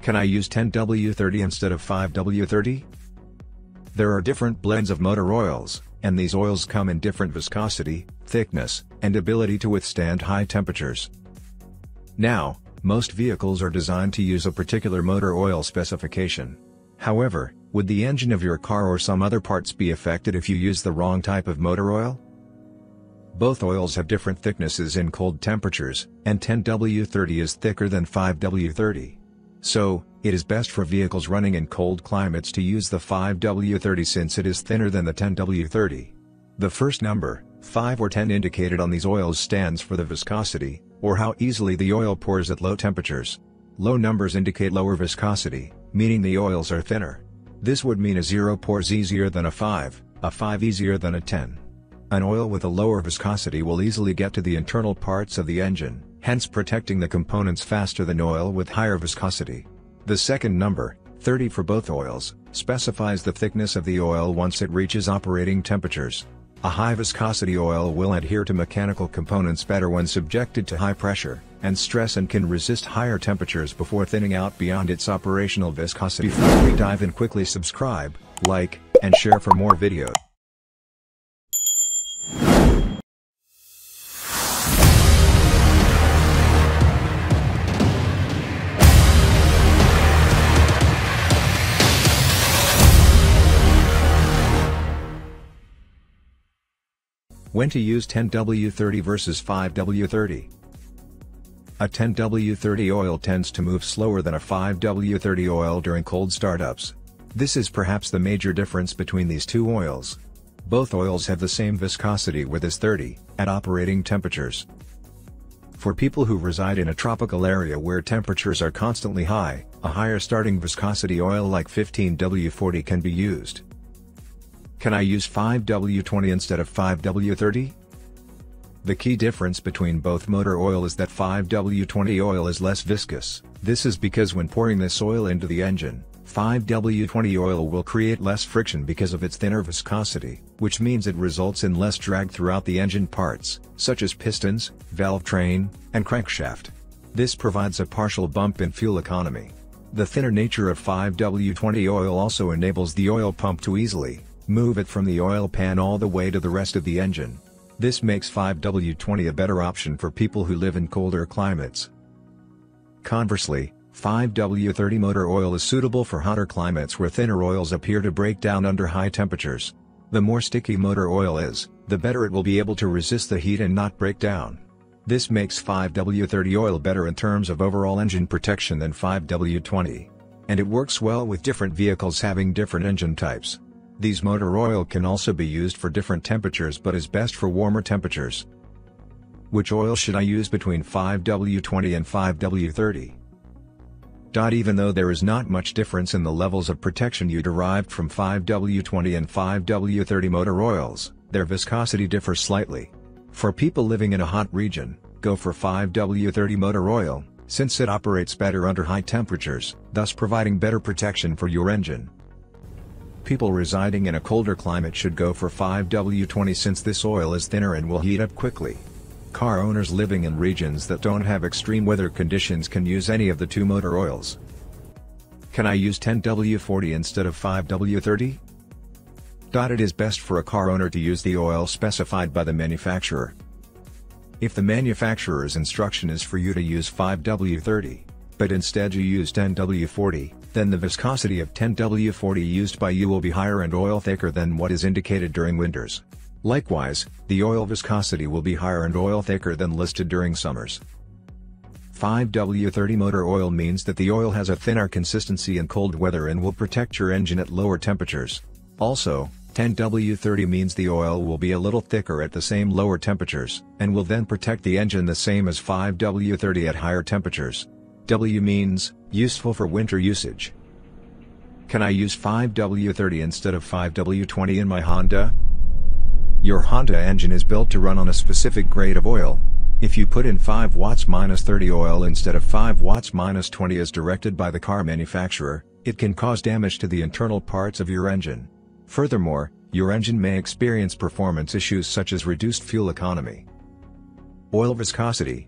Can I use 10W30 instead of 5W30? There are different blends of motor oils, and these oils come in different viscosity, thickness, and ability to withstand high temperatures. Now, most vehicles are designed to use a particular motor oil specification. However, would the engine of your car or some other parts be affected if you use the wrong type of motor oil? Both oils have different thicknesses in cold temperatures, and 10W30 is thicker than 5W30. So, it is best for vehicles running in cold climates to use the 5W30 since it is thinner than the 10W30. The first number, 5 or 10 indicated on these oils stands for the viscosity, or how easily the oil pours at low temperatures. Low numbers indicate lower viscosity, meaning the oils are thinner. This would mean a 0 pours easier than a 5 easier than a 10. An oil with a lower viscosity will easily get to the internal parts of the engine, hence protecting the components faster than oil with higher viscosity. The second number, 30 for both oils, specifies the thickness of the oil once it reaches operating temperatures. A high viscosity oil will adhere to mechanical components better when subjected to high pressure and stress and can resist higher temperatures before thinning out beyond its operational viscosity. Before we dive in, quickly subscribe, like, and share for more videos. When to use 10W30 versus 5W30. A 10W30 oil tends to move slower than a 5W30 oil during cold startups. This is perhaps the major difference between these two oils. Both oils have the same viscosity with as 30, at operating temperatures. For people who reside in a tropical area where temperatures are constantly high, a higher starting viscosity oil like 15W40 can be used. Can I use 5W20 instead of 5W30? The key difference between both motor oil is that 5W20 oil is less viscous. This is because when pouring this oil into the engine, 5W20 oil will create less friction because of its thinner viscosity, which means it results in less drag throughout the engine parts, such as pistons, valve train, and crankshaft. This provides a partial bump in fuel economy. The thinner nature of 5W20 oil also enables the oil pump to easily move it from the oil pan all the way to the rest of the engine. This makes 5W20 a better option for people who live in colder climates. Conversely, 5W30 motor oil is suitable for hotter climates where thinner oils appear to break down under high temperatures. The more sticky motor oil is, the better it will be able to resist the heat and not break down. This makes 5W30 oil better in terms of overall engine protection than 5W20. And it works well with different vehicles having different engine types. These motor oil can also be used for different temperatures but is best for warmer temperatures. Which oil should I use between 5W20 and 5W30? Even though there is not much difference in the levels of protection you derived from 5W20 and 5W30 motor oils, their viscosity differs slightly. For people living in a hot region, go for 5W30 motor oil, since it operates better under high temperatures, thus providing better protection for your engine. People residing in a colder climate should go for 5W20 since this oil is thinner and will heat up quickly. Car owners living in regions that don't have extreme weather conditions can use any of the two motor oils. Can I use 10W40 instead of 5W30? It is best for a car owner to use the oil specified by the manufacturer. If the manufacturer's instruction is for you to use 5W30, but instead you use 10W40, then the viscosity of 10W40 used by you will be higher and oil thicker than what is indicated during winters. Likewise, the oil viscosity will be higher and oil thicker than listed during summers. 5W30 motor oil means that the oil has a thinner consistency in cold weather and will protect your engine at lower temperatures. Also, 10W30 means the oil will be a little thicker at the same lower temperatures, and will then protect the engine the same as 5W30 at higher temperatures. W means, useful for winter usage. Can I use 5W30 instead of 5W20 in my Honda? Your Honda engine is built to run on a specific grade of oil. If you put in 5 watts minus 30 oil instead of 5 watts minus 20 as directed by the car manufacturer, it can cause damage to the internal parts of your engine. Furthermore, your engine may experience performance issues such as reduced fuel economy. Oil viscosity.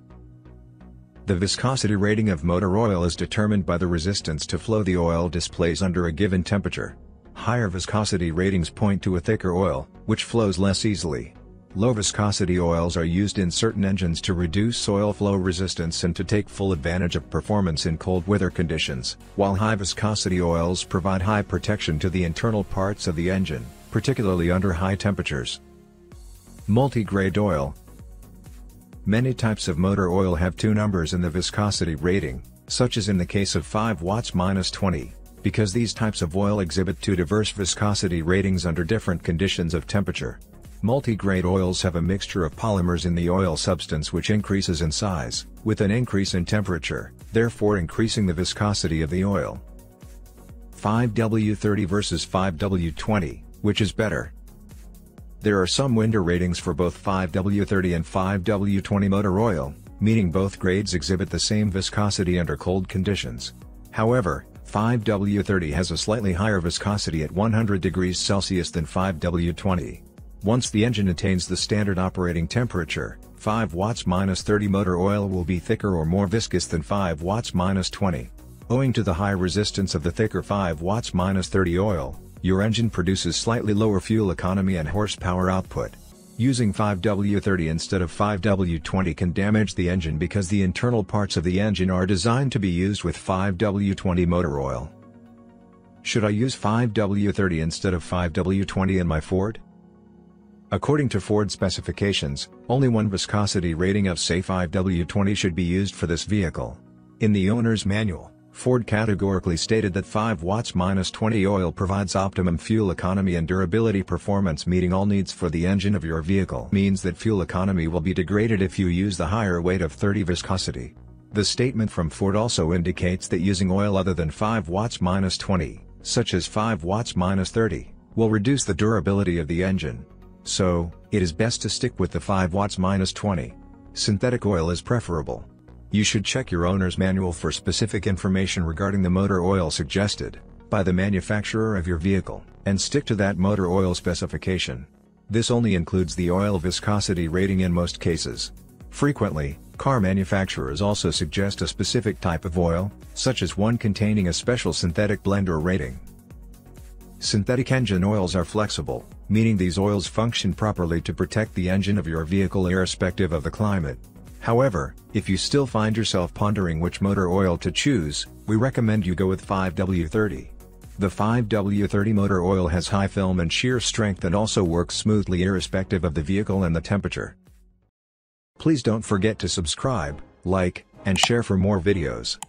The viscosity rating of motor oil is determined by the resistance to flow the oil displays under a given temperature. Higher viscosity ratings point to a thicker oil, which flows less easily. Low viscosity oils are used in certain engines to reduce oil flow resistance and to take full advantage of performance in cold weather conditions, while high viscosity oils provide high protection to the internal parts of the engine, particularly under high temperatures. Multi-grade oil. Many types of motor oil have two numbers in the viscosity rating, such as in the case of 5 watts -20, because these types of oil exhibit two diverse viscosity ratings under different conditions of temperature. Multi-grade oils have a mixture of polymers in the oil substance which increases in size, with an increase in temperature, therefore increasing the viscosity of the oil. 5W30 versus 5W20, which is better? There are some window ratings for both 5W30 and 5W20 motor oil, meaning both grades exhibit the same viscosity under cold conditions. However, 5W30 has a slightly higher viscosity at 100 degrees Celsius than 5W20. Once the engine attains the standard operating temperature, 5 watts -30 motor oil will be thicker or more viscous than 5 watts -20. Owing to the high resistance of the thicker 5 watts -30 oil, your engine produces slightly lower fuel economy and horsepower output. Using 5W30 instead of 5W20 can damage the engine because the internal parts of the engine are designed to be used with 5W20 motor oil. Should I use 5W30 instead of 5W20 in my Ford? According to Ford specifications, only one viscosity rating of say 5W20 should be used for this vehicle. In the owner's manual, Ford categorically stated that 5 watts -20 oil provides optimum fuel economy and durability performance, meeting all needs for the engine of your vehicle. Means that fuel economy will be degraded if you use the higher weight of 30 viscosity. The statement from Ford also indicates that using oil other than 5 watts -20, such as 5 watts -30, will reduce the durability of the engine. So, it is best to stick with the 5 watts -20. Synthetic oil is preferable. You should check your owner's manual for specific information regarding the motor oil suggested by the manufacturer of your vehicle, and stick to that motor oil specification. This only includes the oil viscosity rating in most cases. Frequently, car manufacturers also suggest a specific type of oil, such as one containing a special synthetic blend or rating. Synthetic engine oils are flexible, meaning these oils function properly to protect the engine of your vehicle irrespective of the climate. However, if you still find yourself pondering which motor oil to choose, we recommend you go with 5W30. The 5W30 motor oil has high film and shear strength and also works smoothly irrespective of the vehicle and the temperature. Please don't forget to subscribe, like, and share for more videos.